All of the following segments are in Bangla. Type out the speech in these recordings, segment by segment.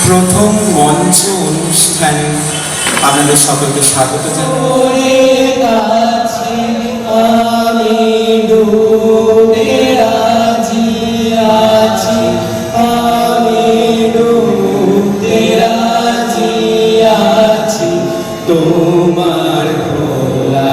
প্রথম মঞ্চ অনুষ্ঠানে আপনাদের সকলকে স্বাগত জানাই। আমি ডুবে রাজি আছি, আমি ডুবে রাজি আছি তোমার খোলা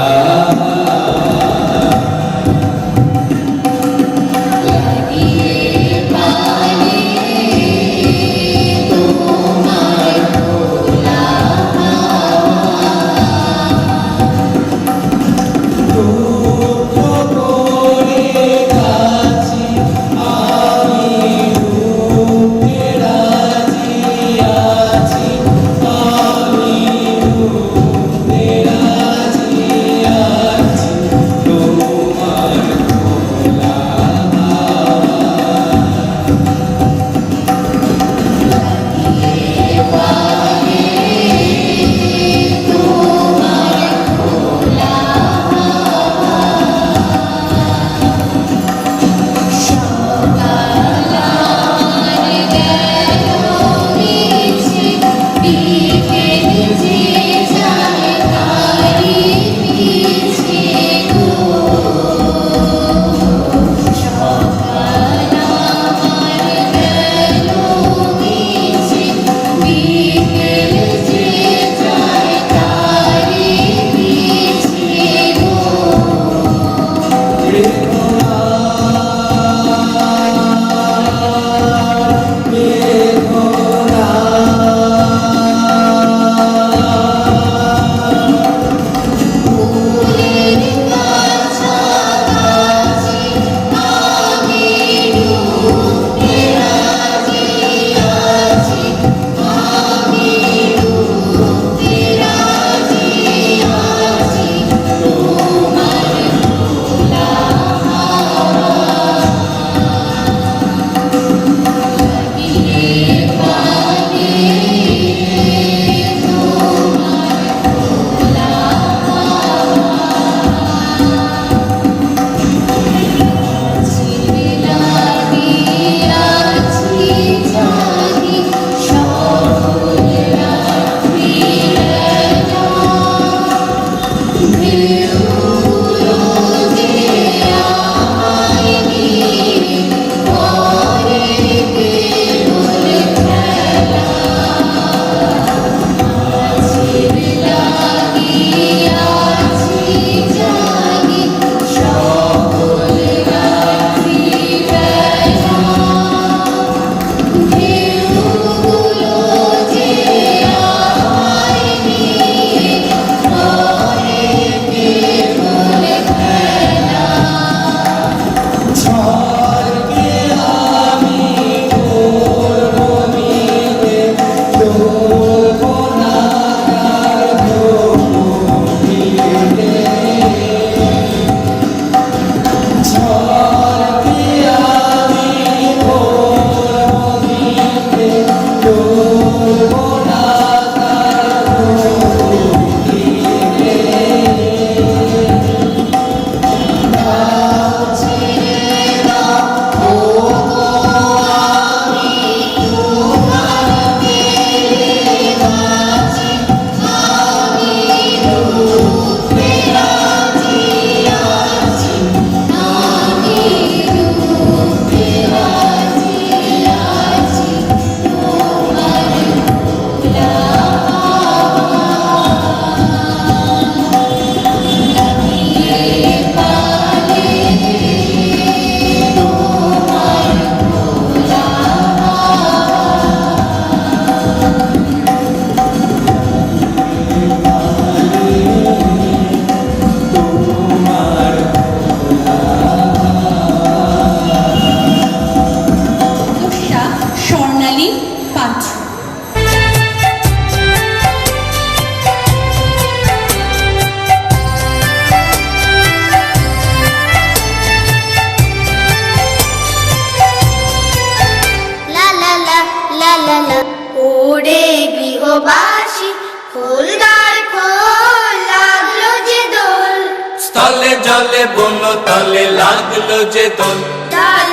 স্থলে জলে বন তলে লাগলো যে দোল দ্বার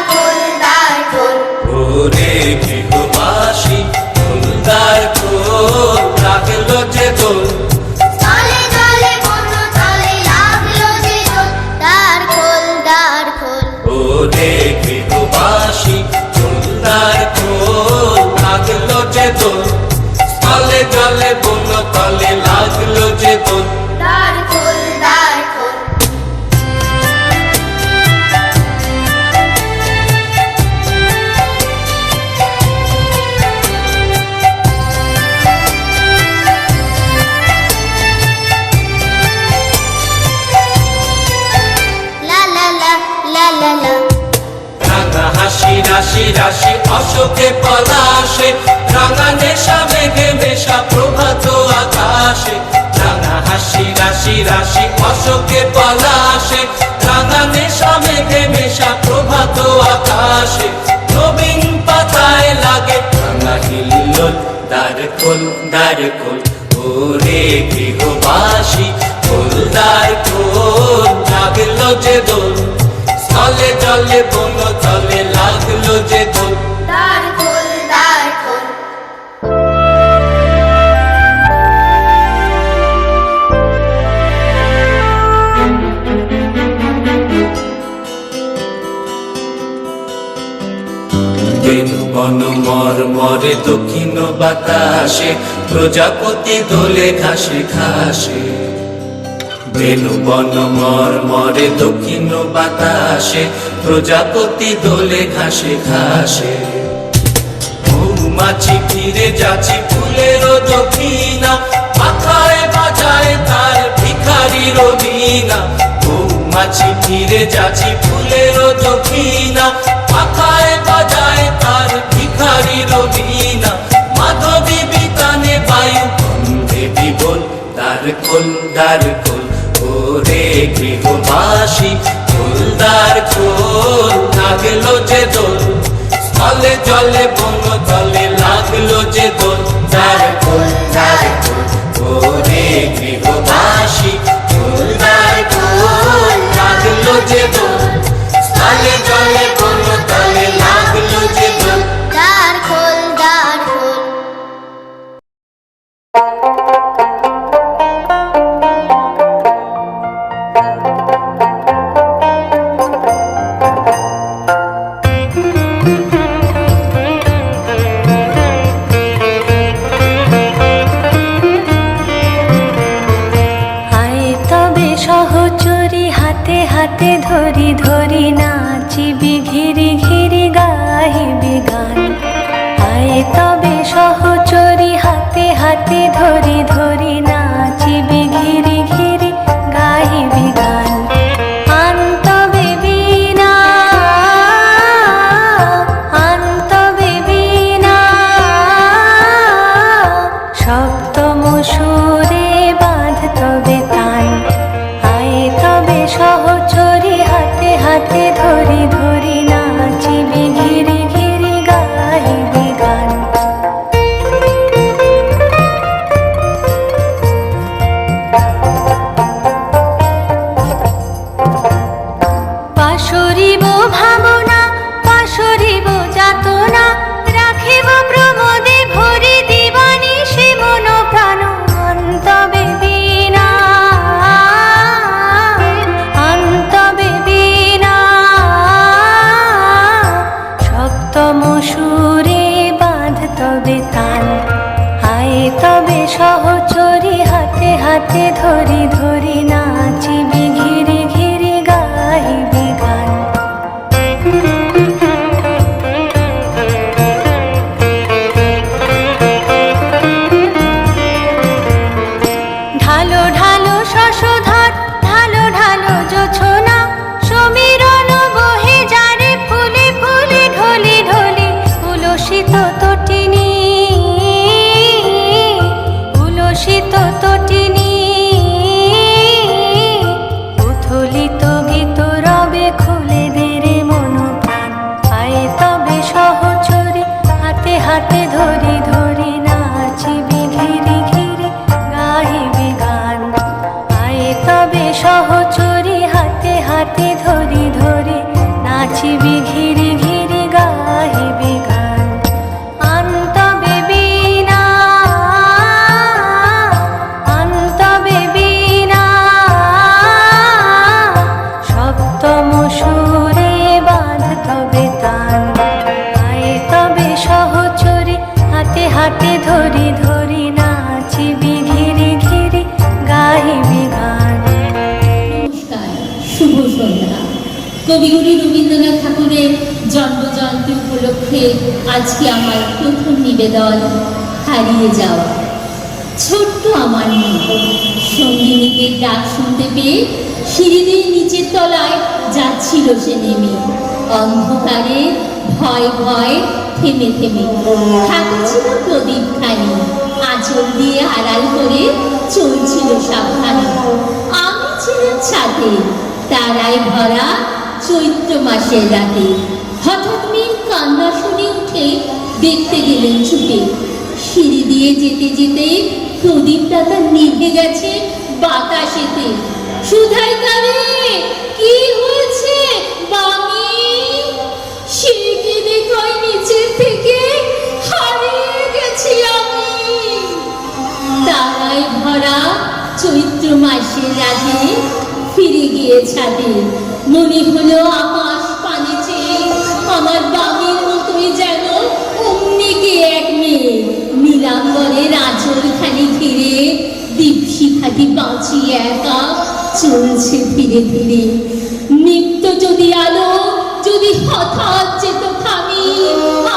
খোল ওরে গৃহবাসী ফুলদার খোল লাগলো যে দোল তলে জলে বন তলে লাগলো যে দোল দ্বার খোল ওরে গৃহবাসী ফুলদার খোল লাগলো যে দোল স্থলে জলে বন তলে লাগলো যে দোল দ্বার খোল লা লা লা লা লা লা রাঙা হাসি রাশি রাশি অশোকে পলাশে রাঙা নেশা মেঘে মেশা প্রভাত আকাশে রাঙা হাসি রাশি রাশি অশোকে পলাশে রাঙা নেশা মেঘে মেশা প্রভাত আকাশে নবীন পাতায় লাগে রাঙা হিল্লোল দ্বার খোল ওরে গৃহবাসী ফুলদার খোল লাগলো যে দোল স্থলে জলে বন তলে লাগলো যে দোল দ্বার খোল বেনু বন মরে দক্ষিণ বাতাসে প্রজাপতি দোলে ঘাসে ঘাসে বেনু বন মরে দক্ষিণ বাতাসে প্রজাপতি দোলে ঘাসে ঘাসে মৌমাছি ফিরে যাচ্ছি ফুলের দক্ষিণা মাথায় বাজায় তার ভিখারির বীণা মৌমাছি ফিরে যাচ্ছি ফুলের দক্ষিণা মাথায় বাজায় তার ভিখারির বীণা মাধবী বিতানে বায়ু বন্ধে বিবল দ্বার খোল ওরে গৃহবাসী ফুলদার খোল লাগলো যে দোল স্থলে জলে বন তলে লাগলো যে দোল দ্বার খোল ওরে গৃহবাসী ফুলদার খোল লাগলো যে দোল স্থলে জলে বন তলে লাগলো যে দোল দ্বার খোল আয় তবে সহচরী হাতে হাতে ধরি ধরি নাচিবি ঘিরি ঘিরি গাহিবি গান আয় তবে সহচরী হাতে হাতে ধরি ধরি নাচিবি ঘিরি ঘিরি গাহিবি গান আনতবে বীণা সপ্তম সুরে বাঁধ তবে তান আয় তবে সহচরী হাতে হাতে ধরি ধরি নাচিবি ঘিরি ঘিরি গাহিবি গান পাশরিব ভাবনা পাশরিব যাতনা রাখিব প্রমোদে ভরি দিবানি সে মন প্রাণ অন্তবে বীণা সপ্তম সুরে বাঁধ তবে তান আয় তবে সহচরী হাতে হাতে ধরি ধরি নাচিবি ঘিরি ঘিরি গাহিবি গান ঢালো ঢালো শশধর ঢালো ঢালো জোছনা সমীরণ বহে যারে ফুলে ফুলে ঢলে ঢলে উলসিত তটিনী উলসিত তটিনী উথলিত গীত রবে খুলে দেরে মন প্রাণ আয় তবে সহচরী হাতে হাতে ধরি ধরি নাচিবি ঘিরি ঘিরি গাহিবি গান আয় তবে সহচরী হাতে হাতে ধরি ধরি নাচিবি ঘিরি ঘিরি গাহিবি গান। আন্তবে বীণা আন্তবে বীণা সপ্তম সুরে বাঁধতবে তান। আয় তবে সহচরী হাতে হাতে ধরি ধরি নাচিবি ঘিরি ঘিরি গাহিবি গান। নমস্কার, শুভ সন্ধ্যা। কবিগুরু রবীন্দ্রনাথ ঠাকুরের জন্মজয়ন্তী উপলক্ষে আজকে আমার প্রথম নিবেদন হারিয়ে যাওয়া। ছোট্ট আমার মেয়ে সঙ্গিনীদের ডাক শুনতে পেয়ে সিঁড়িদের নিচের তলায় যাচ্ছিল সে নেমে। অন্ধকারে ভয় ভয় থেমে থেমে হাতে ছিল প্রদীপখানি, আঁচল দিয়ে আড়াল করে চলছিল সাবধানে। আমি ছিলাম ছাদে, তারায় ভরা চৈত্র মাসের রাতে। হঠাৎ মেয়ের কান্না শুনে উঠে দেখতে গেলেন ছুটে। সিঁড়ি দিয়ে যেতে যেতে প্রদীপটা তার নিভে গেছে বাতাসেতে। সুধাই কারে কি হয়েছে বামি? সিঁড়িকে দেখই নিচের থেকে হারিয়ে গেছি আমি। তারায় ভরা চৈত্র মাসের রাতে ফিরে গিয়ে ছাদে। মনে হলো আকাশ পানে চেয়ে আমার বামির মতোই যেন অমনি কে এক মেয়ে নীলাম্বরের আঁচলখানি ঘিরে দীপশিখাটি বাঁচিয়ে একা চলছে ধীরে ধীরে। নিত্য যদি আলো যদি হঠাৎ যেত থামি,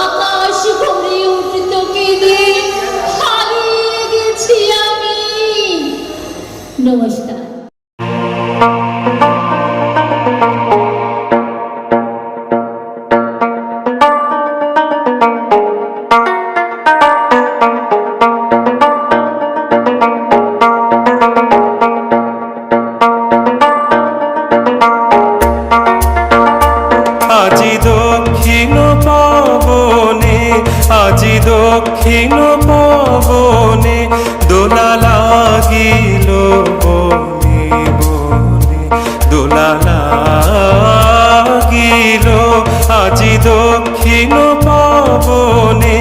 আকাশ ভরে উঠত কেঁদে হারিয়ে গেছি আমি। নমস্কার। আজি দক্ষিণ পবনে, আজি দক্ষিণ পবনে দোলা লাগিল বনে বনে, দোলা লাগিল। আজি দক্ষিণ পবনে,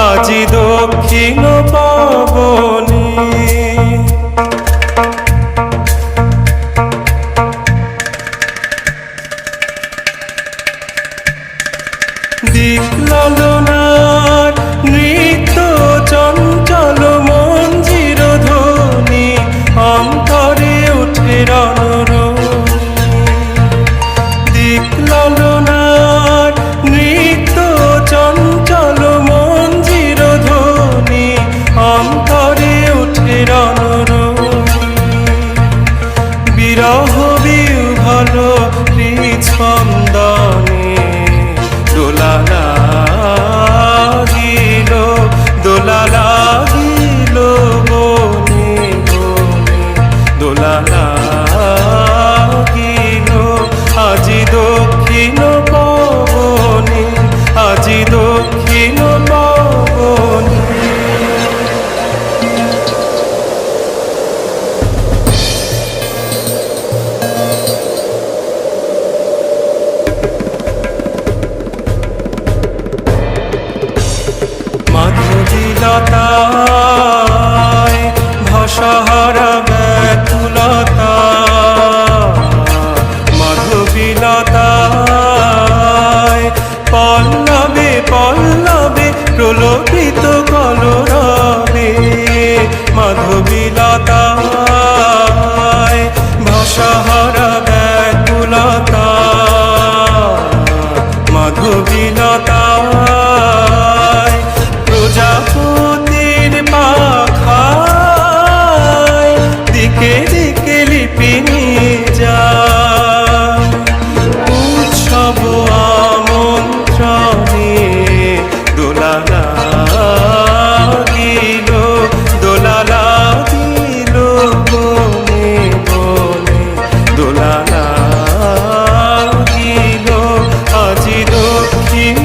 আজি দক্ষিণ পবনে। দিকললনার নৃত্য চঞ্চল মঞ্জির ধ্বনি, অন্তরে উঠে রণরণি। দিকললনার নৃত্য চঞ্চল মঞ্জির ধ্বনি, অন্তরে উঠে রণরণি। বিরহ বিহ্বল হৃৎস্পন্দনে দোলা লাগিল, দোলা লাগিল বনে বনে, দোলা লাগিল। আজি দক্ষিণ পবনে, আজি দক্ষিণ পবনে। মাধবীলতায় ভাষাহারা ব্যাকুলতা, মাধবীলতায় পল্লবে পল্লবে প্রলোভিত কলরবে। মাধবীলতায় ভাষাহারা ব্যাকুলতা, মাধবীলতায় প্রজাপতির পাখায় দিকে দিকে লিপি নিয়ে যায়। উৎসব আমন্ত্রণে দোলা লাগিল, দোলা লাগিল বনে বনে, দোলা লাগিল। আজি দক্ষিণ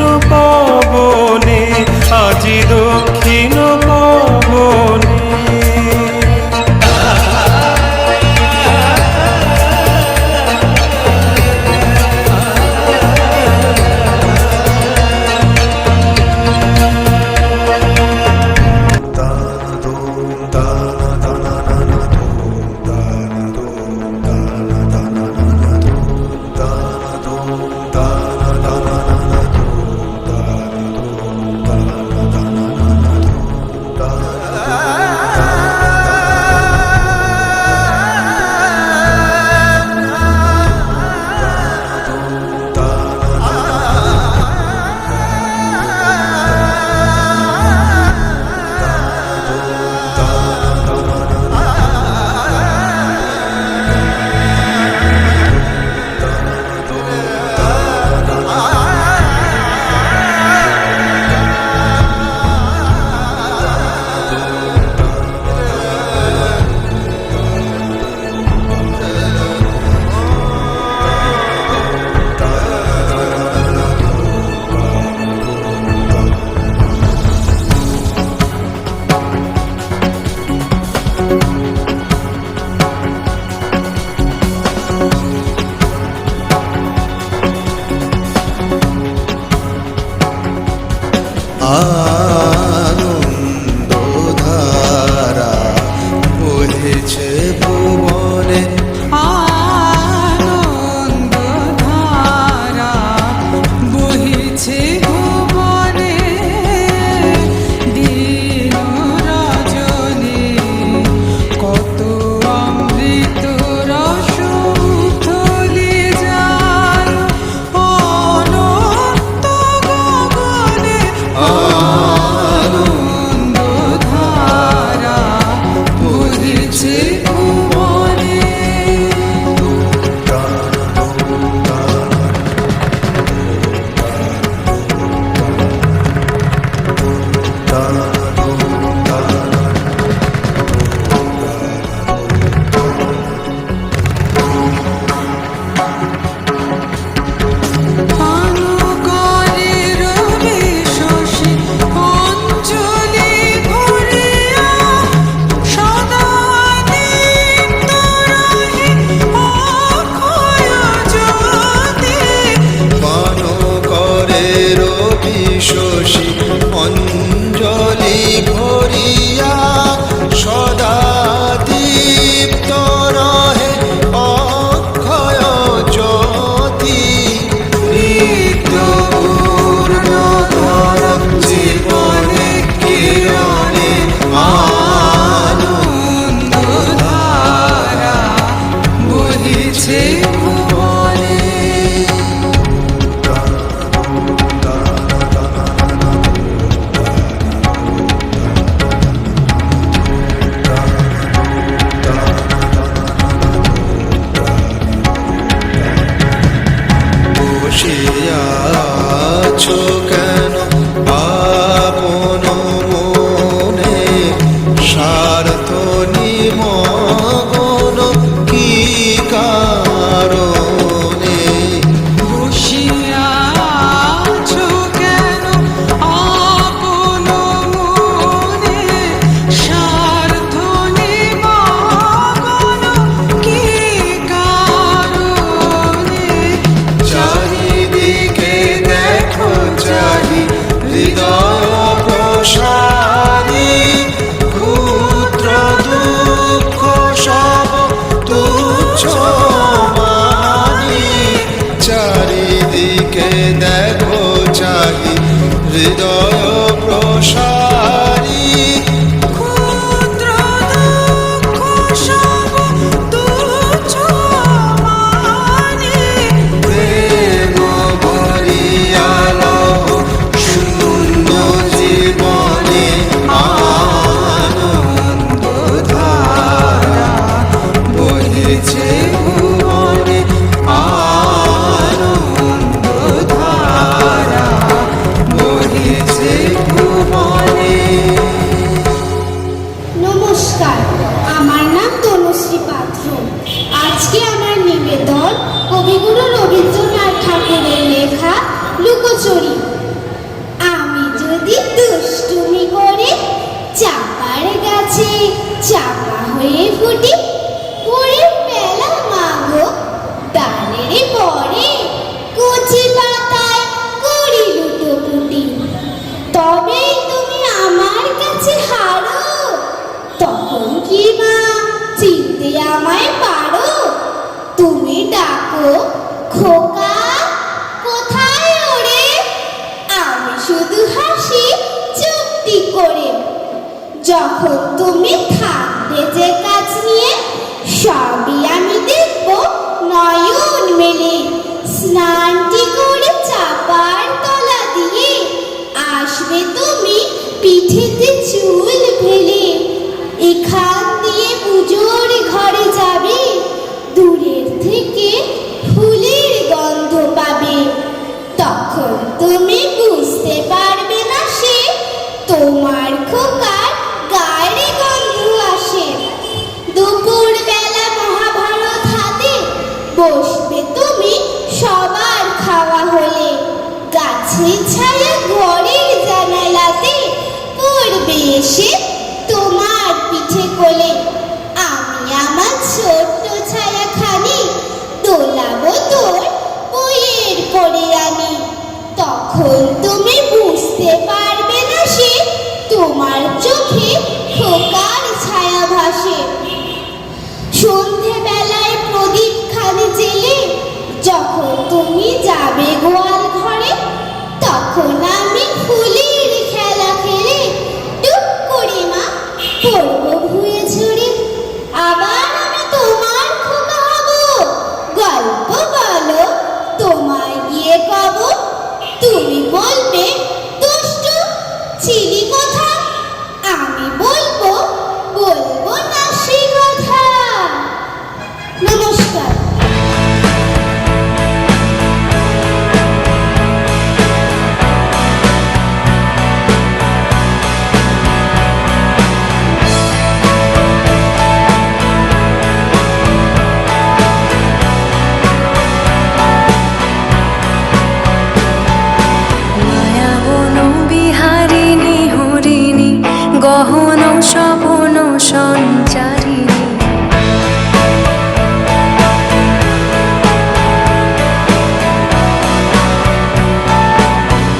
আছো কেন আপন মনে স্বার্থ নিমগ্ন কি কারণে বসিয়া আছো কেন আপন মনে স্বার্থ নিমগ্ন কি কারণে চারিদিকে দেখো চাহি হৃদয় প্রসারী ক্ষুদ্র দুঃখ সব তুচ্ছ মানি চারিদিকে দেখো চাহি হৃদয় প্রসারী ক্ষুদ্র দুঃখ সব তুচ্ছ মানি প্রেম ভরিয়ালো শূন্য জীবনে আনন্দ ধারা বহেছে ভুবনে আনন্দ ধারা বহেছে ভুবনে। নমস্কার, আমার নাম তনুশ্রী পাত্র। আজকে আমার নিবেদন কবিগুরু রবীন্দ্রনাথ ঠাকুরের লেখা লুকোচুরি। আমি যদি দুষ্টুমি করে চাপার গাছে চাপা হয়ে ফুটি, পরে বেলা মাগো ডালের পরে কচি পাতায় করি লুটোপুটি, তবে তুমি আমার কাছে হারো, তখন কি মা চিনতে আমায় পারো? তুমি ডাকো খোকা, কোথায় ওরে? আমি শুধু হাসি চুপটি করে। যখন তুমি থাকবে যে কাজ নিয়ে, সবই আমি দেখব নয়ন মেলে। স্নানটি করে চাপার তলা দিয়ে আসবে তুমি পিঠেতে চুল ফেলে। এখান দিয়ে পুজোর ঘরে যাবে, দূরের থেকে ফুলের গন্ধ পাবে। তখন তুমি বুঝতে পারবে না সে তোমার খোকার গায়ে গন্ধ আসে। দুপুর বেলা মহাভারত হাতে বসবে তুমি সবার খাওয়া হলে। গাছের ছায়া ঘরের জানালাতে পড়বে এসে তোমার পিঠে কোলে। আমি আমার ছোট্ট ছায়াখানি দোলাবো তোর বইয়ের পরে আনি। তখন তুমি বুঝতে পারবে না সে তোমার চোখে খোকার ছায়া ভাসে। সন্ধে বেলায় প্রদীপ খানি জেলে যখন তুমি যাবে গোয়াল ঘরে, তখন আমি ফুলের খেলা খেলে টুক করে মা পড়বো ভুয়ে ঝরে। আবার আমি তোমার খোকা হব, গল্প বলো তোমায় গিয়ে কব। তুমি বলবে দুষ্টু ছিলি কথা, আমি বলবো বলবো না সে কথা। নমস্কার। মায়াবন বিহারিণী হরিণী গহন স্বপন সঞ্চারিণী।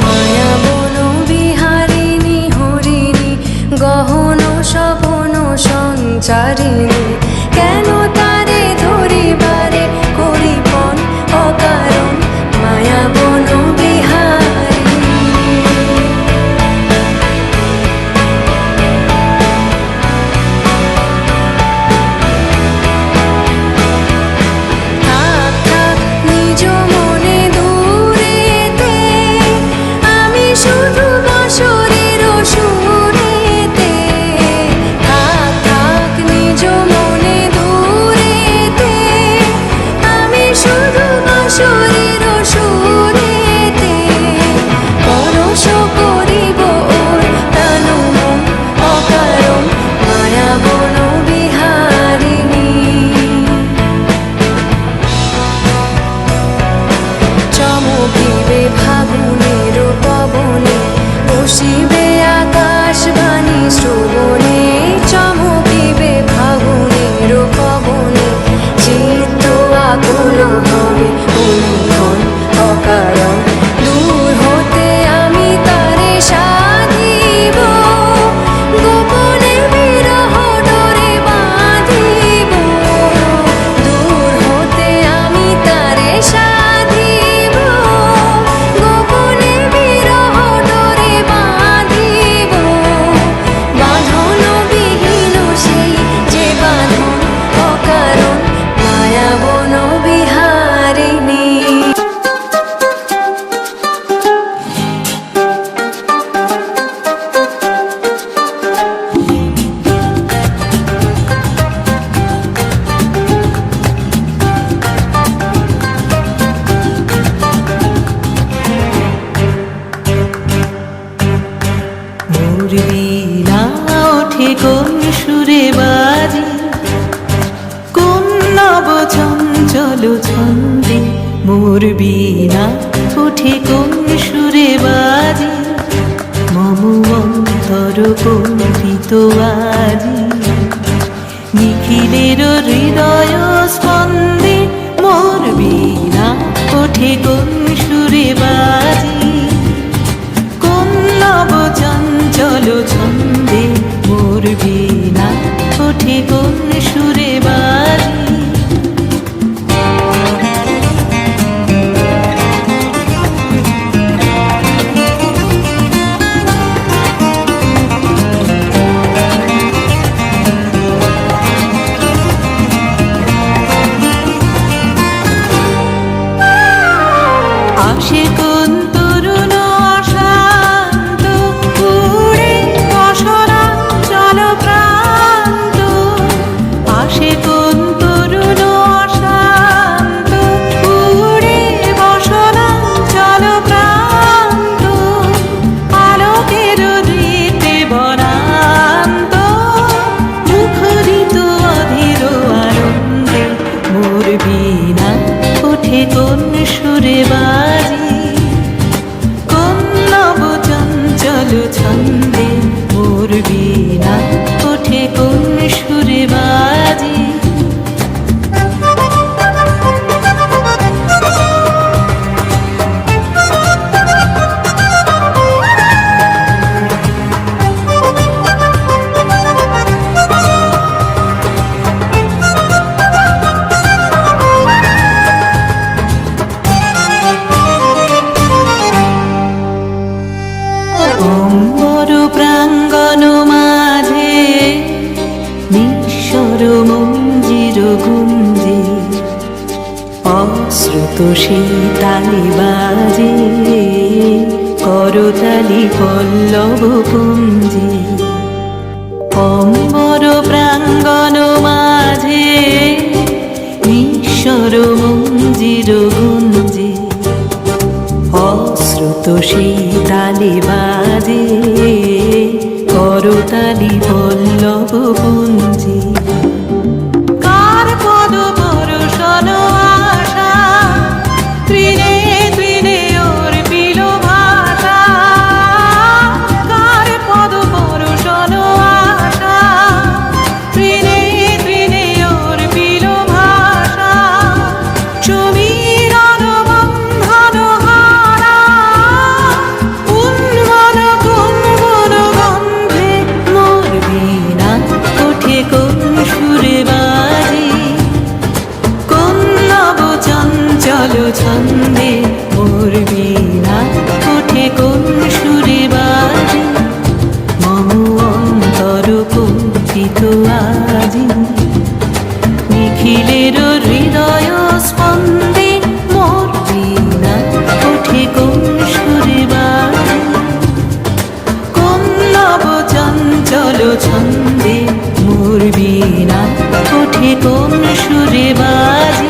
মায়াবন বিহারিণী হরিণী গহন স্বপন সঞ্চারিণী। কেন তারে ধরিবারে করিপন অকারণ মায়াবন বিহারিণী। থাক থাক নিজ মনে দূরেতে, আমি শুধু বসরের সুরেতে। থাক থাক নিজ মনে দূরেতে, আমি শুধু বসরের সুরেতে। আসিবে আকাশবাণী শ্রবণে, চমকিবে ফাগুনের পবনে, চিত্ত আকুল হবে অনুক্ষণ অকারণ, দূর হতে আমি তারে সাধিব, গোপনে বিরহ ডোরে বাঁধিব, দূর হতে আমি তারে সাধিব, গোপনে বিরহ ডোরে বাঁধিব, বাঁধন বিহীন সেই যে বাঁধন অকারণ, মায়াবন বিহারিণী। মোর বীণা ওঠে কোন সুরে বাজে, কোন নব চঞ্চল ছন্দে, মোর বীণা ওঠে কোন সুরে বাজে, মম অন্তর কম্পিত আজি, নিখিলের হৃদয় স্পন্দে, মোর বীণা ওঠে কোন সুরে বাজে, কোন নব চঞ্চল ছন্দে, মোর বীণা ওঠে কোন সুরে বাজে। আসে কোন তরুণ অশান্ত, উড়ে অসরা চল প্রান্ত, আসে কোন তরুণ অশান্ত, উড়ে অসরা চল প্রান্ত, আলোকের দীপ্তে বনান্ত, মুখরিত অধীর আনন্দে, মোর বীণা ওঠে কোন সুরে বাজে, কোন নব চঞ্চল ছন্দে, মোর বীণা ওঠে কোন সুরে বাজে। অম্বর প্রাঙ্গণ মাঝে, নিঃস্বর মঞ্জির গুঞ্জে, অশ্রুত শীতালি বাজে, করতালি পল্লব পুঞ্জে, অম্বর প্রাঙ্গণ মাঝে, নিঃস্বর মঞ্জির গুঞ্জে, অশ্রুত শীতালি বাজে, করতালি পল্লব পুঞ্জে, কার পদ পরশন আশা, তৃণে তৃণে ওর পিল ভাষা, কার পদ পরশন আশা, তৃণে তৃণে ওর পিল ভাষা, সমীরণ বন্ধন হারা, উন্মন কুম্ভন গন্ধে, মোর বীণা ওঠে কোন সুরে বাজে, কোন নব চঞ্চল ছন্দে, মোর বীণা ওঠে কোন সুরে বাজে, মম অন্তর কম্পিত আজি, নিখিলের হৃদয় স্পন্দে, মোর বীণা ওঠে কোন সুরে বাজে, কোন নব চঞ্চল ছন্দে, মোর বীণা ওঠে কোন সুরে বাজে।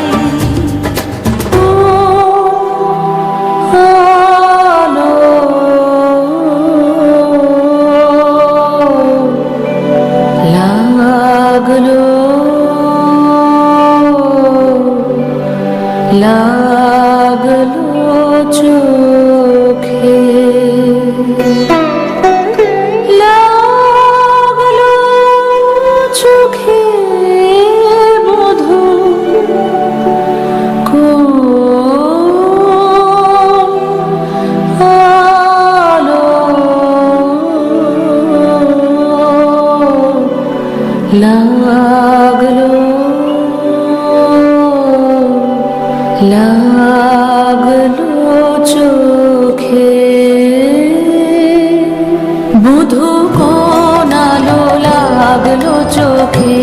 লাগলো লাগলো চোখে। লাগলো চোখে বধূ কোন আলো লাগলো চোখে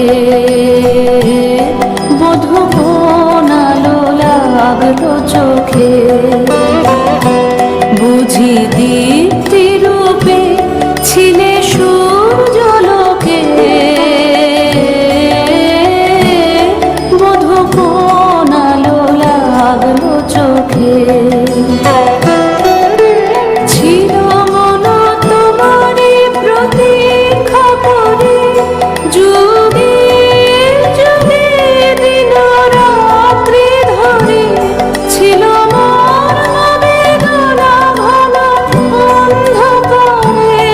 বধূ কোন আলো লাগলো চোখে বুঝি দীপ্তি রূপে ছিলে সূর্যলোকে বধূ কোন আলো লাগলো চোখে ছিল মন তোমারই প্রতীক্ষা করে যুগে যুগে দিন রাত্রি ধরে ছিল মন বেদনা ঘন অন্ধকারে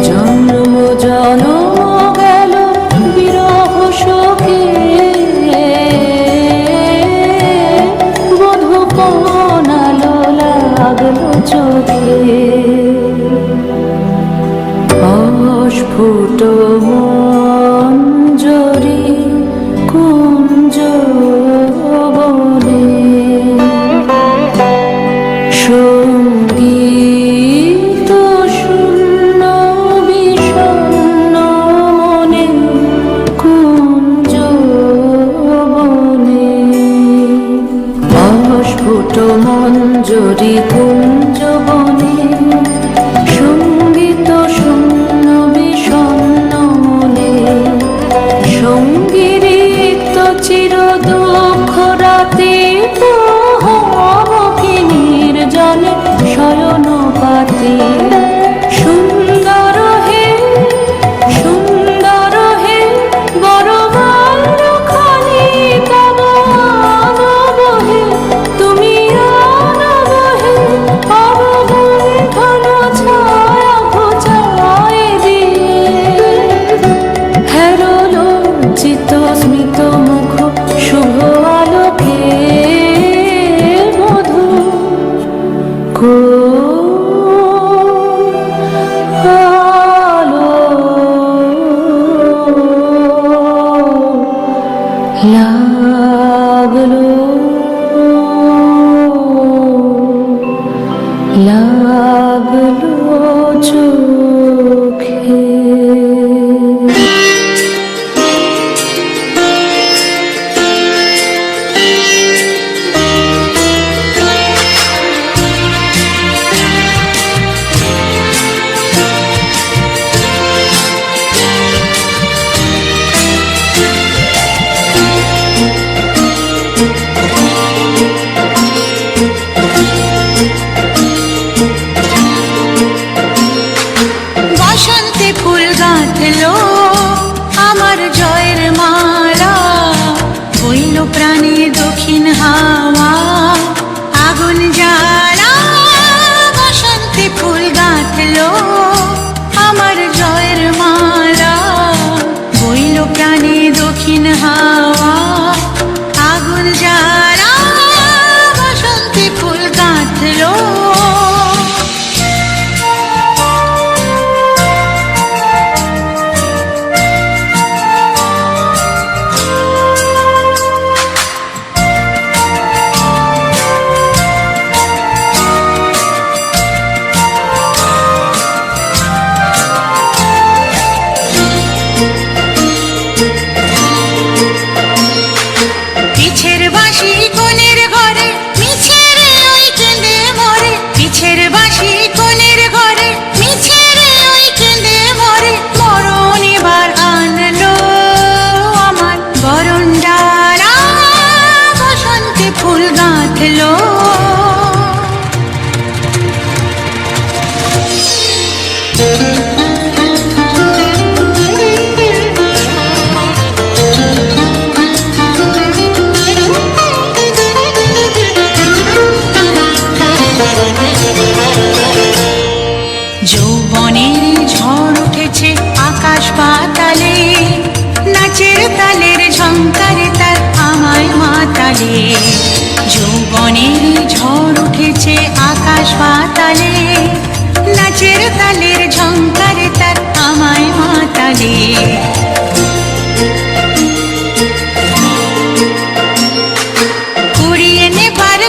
জন্ম জনম গেল বিরহ শোকে বধূ কোন আলো লাগলো চোখে অস্ফুট মঞ্জরি কুঞ্জ বনে সঙ্গীত শূন্য বিষণ্ণ মনে কুঞ্জ বনে অস্ফুট মঞ্জরি কুঞ্জ বনে সঙ্গীত শূন্য বিষণ্ণ মনে সঙ্গীরিক্ত চির দুঃখ রাতে নির্জনে শয়ন পাতে সুন্দর হে বরবার খানি তব আনবহে তুমি আনবহে অবগুণ্ঠন ছায়া ঘোচায় দিয়ে হেরো লজ্জিত স্মিত মুখ শুভ আলোকে মধু আলো লাগলো চোখে বসন্তে ফুল গাঁথলো আমার জয়ের মালা বইল প্রাণে দক্ষিণ হাওয়া আগুন জ্বালা বসন্তে ফুল গাঁথলো আমার জয়ের মালা বইল প্রাণে দক্ষিণ হাওয়া আগুন জ্বালা বসন্তে ফুল গাঁথলো পিছের বাঁশি কোণের ঘরে মিছে রে ওই কেঁদে মরে পিছের বাঁশি কোণের ঘরে মিছে রে ওই কেঁদে মরে মরণ এবার আনলো আমার বরণ ডালা বসন্তে ফুল গাঁথলো যৌবনের ঝড় উঠেছে আকাশ পাতালে নাচের তালের ঝংকারে তার আমায় মাতালে যৌবনের ঝড় উঠেছে আকাশ পাতালে নাচের তালের ঝংকারে তার আমায় মাতালে কুড়িয়ে নেবার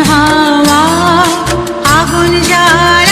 হাওয়া আগুন জ্বাল